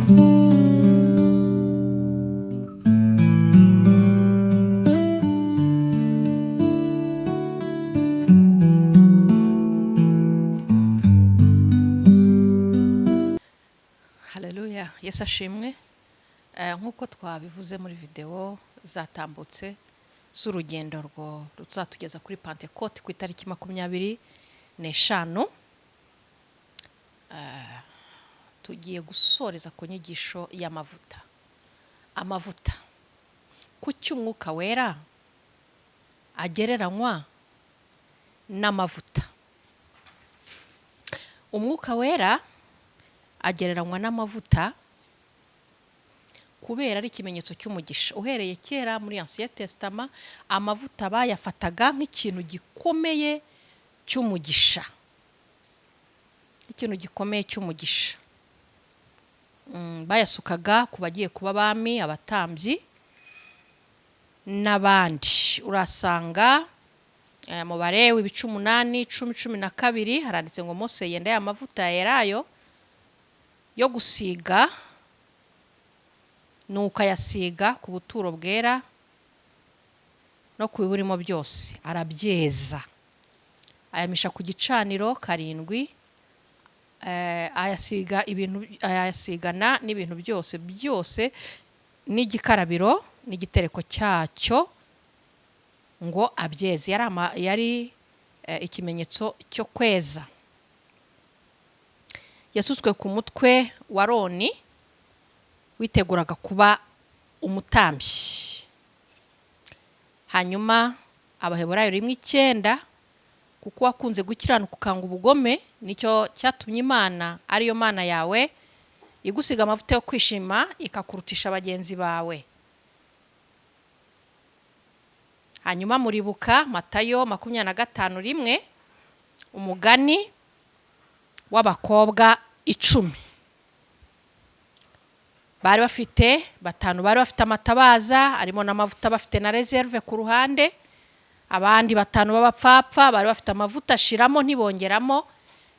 Haleluya, Yesu ashimwe. Nkuko twabivuze muri video zatambutse z'urugendo ruzatugeza kuri Pentecote ku itariki 25, tugiye gusoreza ku nyigisho y'amavuta. Amavuta kuki umwuka wera agereranywa n'amavuta. Umwuka wera agereranywa n'amavuta kubera ari ikimenyetso cy'umugisha. Uhereye kera muri Ancien Testament amavuta bayafataga nk'ikintu gikomeye cy'umugisha. Ikintu gikomeye cy'umugisha. Bayasukaga ku bagiye kuba abami, abatambyi n'abandi. Urasanga mu Barewi 18, 10-12 haranditse ngo Mose yenda ya mavuta yerayo yo gusiga nuko ayasiga ku buturo bwera no ku biburimo byose, arabyeza ayamisha ku gicaniro 7, ayasigana n'ibintu byose n'igikarabiro n'igitereko cyacyo ngo abyeze. Yari ikimenyetso cyo kweza. Yasutswe ku mutwe wa Aroni witeguraga kuba umutambyi. Hanyuma Abaheburayo 1:9 kuko wakunze gukiranuka ukanga ubugome nicyo cyatumye Imana ariyo Mana yawe igusiga amavuta yo kwishima ikakurutisha bagenzi bawe. Hanyuma muribuka Matayo 25:1 umugani w'abakobwa 10 bari bafite 5 bari bafite amatabaza arimo n'amavuta, bafite na reserve ku ruhande. Abandi 5 b'abapfapfa bari bafite amavuta ashiramo ntibongeramo.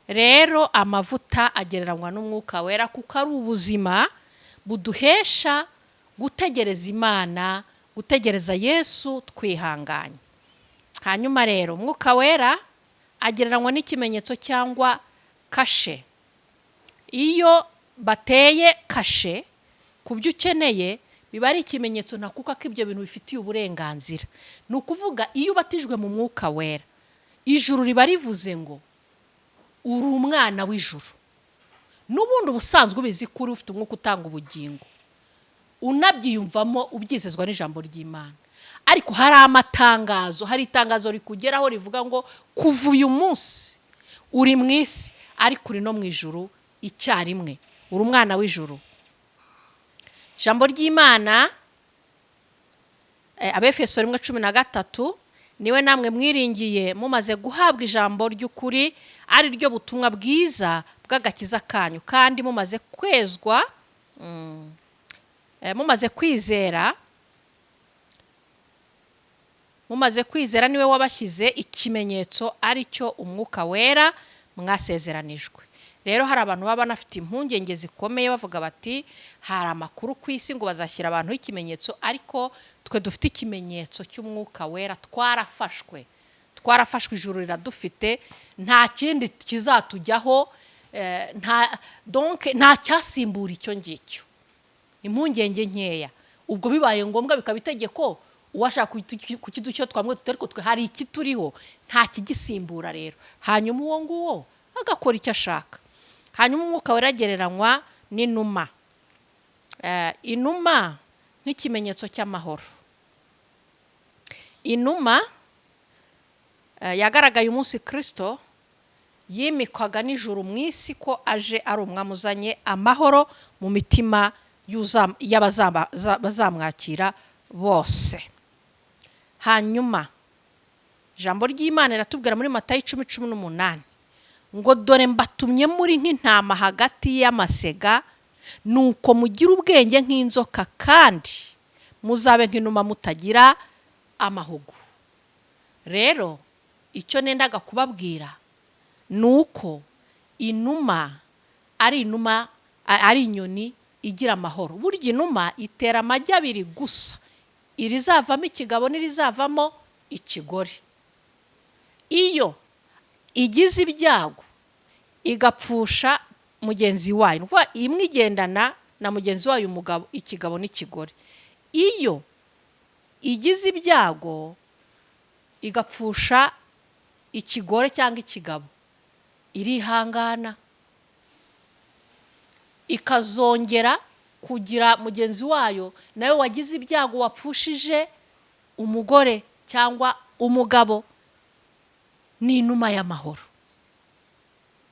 Rero amavuta agereranywa n'umwuka wera kuko ari ubuzima buduhesha gutegereza Imana, gutegereza Yesu twihanganye. Hanyuma rero umwuka wera agereranywa n'ikimenyetso cyangwa kashe. Iyo bateye kashe ku byo ukeneye biba ari ikimenyetso ntakuka ko ibyo bintu bifitiye uburenganzira. Ni ukuvuga iyo batijwe mu mwuka wera ijuru riba rivuze ngo uri umwana w'ijuru. N'ubundi ubusanzwe ubizi kuri ufite umwuka utanga ubugingo, unabyiyumvamo ubyizezwa n'ijambo ry'Imana. Ariko hari itangazo rikugeraho rivuga ngo kuva uyu munsi uri mu isi ariko uri no mu ijuru icyarimwe, uri umwana w'ijuru. Ijambo ry'Imana Abefeso 1:13 niwe namwe mwiringiye mumaze guhabwa ijambo ry'ukuri ari ryo butumwa bwiza bw'agakiza kanyu, kandi mumaze kwezwa mumaze kwizera niwe wabashyize ikimenyetso ari cyo umwuka wera mwasezeranijwe. Rero hari abantu baba banafite impungenge zikomeye bavuga bati hari amakuru ku isi ngo bazashyira abantu ikimenyetso, ariko twe dufite ikimenyetso cy'umwuka wera. Twarafashwe ijuru riradufite, nta kindi kizatujyaho, nta cyasimbura icyo ngicyo. Impungenge nkeya. Ubwo bibaye ngombwa bikaba itegeko uwashaka kukiducyo twamwe tutari ko twe hari ikituriho, nta kigisimbura rero. Hanyuma uwo nguwo agakora icyo ashaka. Hanyuma umwuka wera agereranywa n'inuma. Inuma nk'ikimenyetso cy'amahoro. Inuma yagaragaye umunsi Kristo yimikwaga n'ijuru mu isi ko aje ari umwamuzanye amahoro mu mitima y'abazamwakira bose. Hanyuma ijambo ry'Imana riratubwira muri Matayo 10:18 ngo dore mbatumye muri nk'intama hagati y'amasega, nuko mugira ubwenge nk'inzoka kandi muzabe nk'inuma mutagira amahugu. Rero icyo nendaga kubabwira nuko inuma ari inyoni igira amahoro. Burya inuma itera amagi abiri gusa, irizavamo ikigabo n'irizavamo ikigore. Iyo igize ibyago igapfusha mugenzi wayo, imwe igendana na mugenzi wayo umugabo, ikigabo n'ikigore. Iyo igize ibyago igapfusha ikigore cyangwa ikigabo, irihangana ikazongera kugira mugenzi wayo nawe wagize ibyago wapfushije umugore cyangwa umugabo. Ni inuma y'amahoro,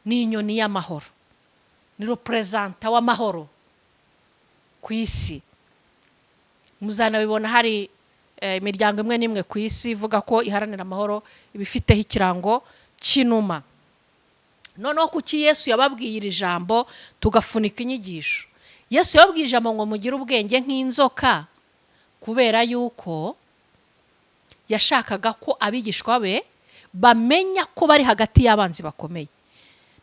ni inyoni y'amahoro, ni representa w'amahoro ku isi. Muzanabibona hari imiryango imwe n'imwe ku isi ivuga ko iharanira amahoro, ibifiteho ikirango cy'inuma. Noneho kuki Yesu yababwiye iri jambo tugafunika inyigisho? Yesu yababwiye ijambo ngo mugire ubwenge nk'inzoka, kubera yuko yashakaga ko abigishwa be bamenya ko bari hagati y'abanzi bakomeye.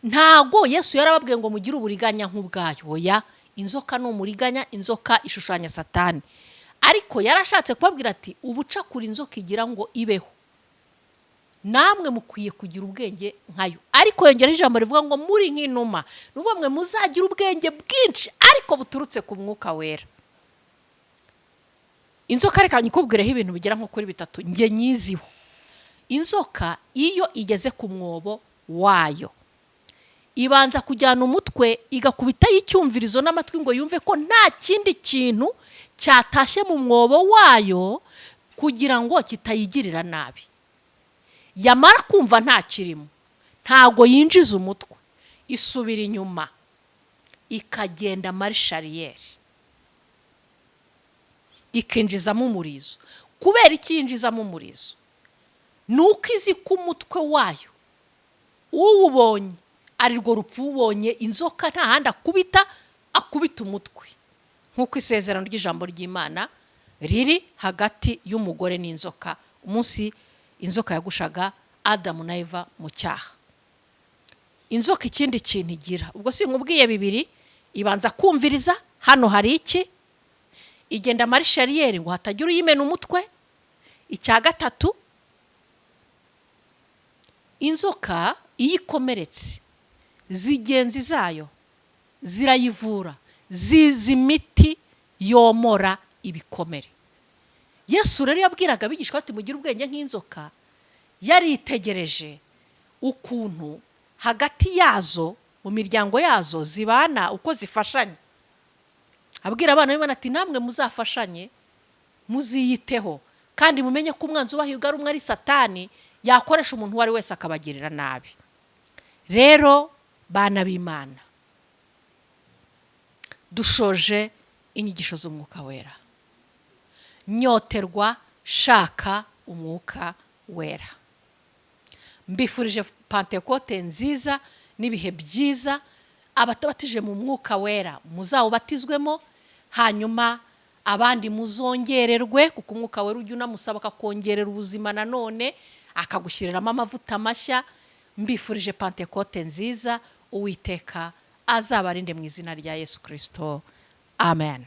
Ntago Yesu yarababwiye ngo mugire uburiganya nk'ubwayo. Oya, inzoka ni umuriganya, inzoka ishushanya Satani. Ariko yarashatse kubabwira ati ubucakura inzoka igira ngo ibeho, namwe mukwiye kugira ubwenge nkayo. Ariko yongera ijambo rivuga ngo muri nk'inuma, nuvuga mwe muzagira ubwenge bwinshi ariko buturutse ku Mwuka Wera. Inzoka reka nyikubwireho ibintu bigera nko kuri 3 nge nyiziho. Inzoka iyo igeze ku mwobo wayo ibanza kujyana umutwe igakubita y'icyumvirizo n'amatwi ngo yumve ko nta kindi kintu cyatashye mu mwobo wayo kugira ngo kitayigirira nabi. Yamara kumva nta kirimo, ntago yinjiza umutwe, isubira inyuma ikagenda marishariyeri ikinjizamo umurizo. Kubera iki yinjizamo umurizo? Nuko izi ku mutwe wayo uwubonye ari rwo rupfu ubonye. Inzoka nta handi akubita umutwe, nk'uko isezerano ry'ijambo ry'Imana riri hagati y'umugore n'inzoka umunsi inzoka yagushaga Adamu na Eva mu cyaha. Inzoka ikindi kintu igira, ubwo sinkubwiye bibiri, ibanza kumviriza hano hari iki, igenda marishariyeri ngo hatagira uyimena umutwe. Icya gatatu, inzoka iyo ikomeretse zigenzi zayo zirayivura, zizi imiti yomora ibikomere. Yesu rero yabwiraga abigishwa ati mugire ubwenge nk'inzoka, yaritegereje ukuntu hagati yazo mu miryango yazo zibana, uko zifashanya. Abwira abana b'Imana ati namwe muzafashanye, muziyiteho, kandi mumenye ko umwanzi ubahiga ari umwe, ari Satani, yakoresha umuntu wari wese akabagirira nabi. Rero bana b'Imana, dushoje inyigisho z'Umwuka Wera. Nyoterwa, shaka Umwuka Wera. Mbifurije Pentekote nziza n'ibihe byiza. Abatabatije mu Mwuka Wera muzawubatizwemo, hanyuma abandi muzongererwe, kuko Umwuka Wera ujya unamusaba akakongerera ubuzima nanone, akagushyiriramo amavuta mashya. Mbifurije Pentekote nziza. Uwiteka azabarinde mu izina rya Yesu Kristo. Amen.